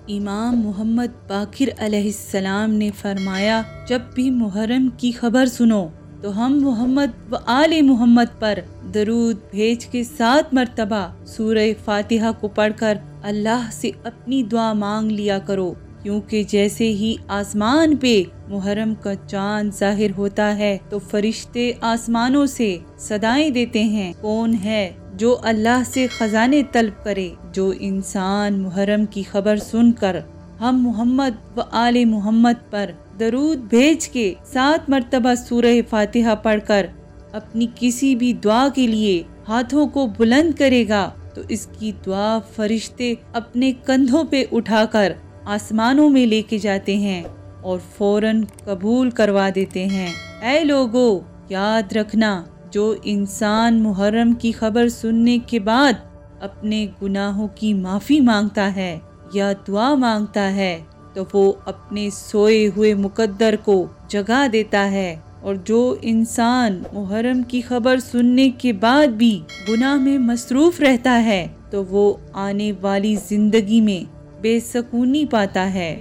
امام محمد باقر علیہ السلام نے فرمایا، جب بھی محرم کی خبر سنو تو ہم محمد و آل محمد پر درود بھیج کے 7 مرتبہ سورہ فاتحہ کو پڑھ کر اللہ سے اپنی دعا مانگ لیا کرو، کیونکہ جیسے ہی آسمان پہ محرم کا چاند ظاہر ہوتا ہے تو فرشتے آسمانوں سے صدائیں دیتے ہیں، کون ہے جو اللہ سے خزانے طلب کرے۔ جو انسان محرم کی خبر سن کر ہم محمد و آل محمد پر درود بھیج کے 7 مرتبہ سورہ فاتحہ پڑھ کر اپنی کسی بھی دعا کے لیے ہاتھوں کو بلند کرے گا تو اس کی دعا فرشتے اپنے کندھوں پہ اٹھا کر آسمانوں میں لے کے جاتے ہیں اور فوراً قبول کروا دیتے ہیں۔ اے لوگو، یاد رکھنا، جو انسان محرم کی خبر سننے کے بعد اپنے گناہوں کی معافی مانگتا ہے یا دعا مانگتا ہے تو وہ اپنے سوئے ہوئے مقدر کو جگا دیتا ہے، اور جو انسان محرم کی خبر سننے کے بعد بھی گناہ میں مصروف رہتا ہے تو وہ آنے والی زندگی میں بے سکونی پاتا ہے۔